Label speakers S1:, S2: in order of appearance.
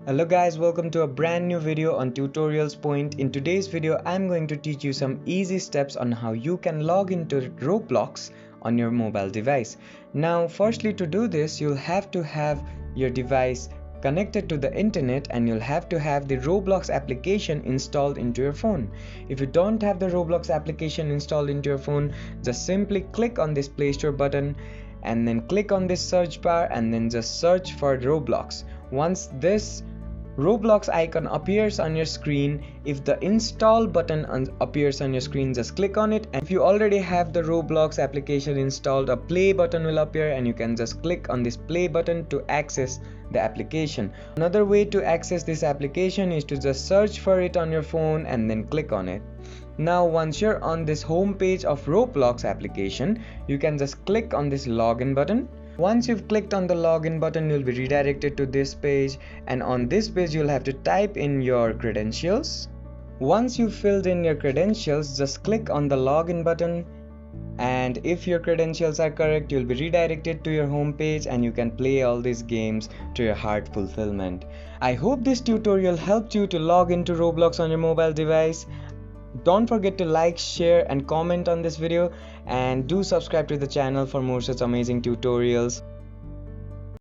S1: Hello guys, welcome to a brand new video on Tutorials Point. In today's video, I'm going to teach you some easy steps on how you can log into Roblox on your mobile device. Now, firstly, to do this, you'll have to have your device connected to the internet and you'll have to have the Roblox application installed into your phone. If you don't have the Roblox application installed into your phone, just simply click on this Play Store button and then click on this search bar and then just search for Roblox. Once this Roblox icon appears on your screen, if the install button appears on your screen, just click on it, and if you already have the Roblox application installed, a play button will appear and you can just click on this play button to access the application. Another way to access this application is to just search for it on your phone and then click on it. Now once you're on this home page of Roblox application, you can just click on this login button. Once you've clicked on the login button, you'll be redirected to this page, and on this page you'll have to type in your credentials. Once you've filled in your credentials, just click on the login button, and if your credentials are correct, you'll be redirected to your home page and you can play all these games to your heart fulfillment. I hope this tutorial helped you to log into Roblox on your mobile device. Don't forget to like, share and comment on this video, and do subscribe to the channel for more such amazing tutorials.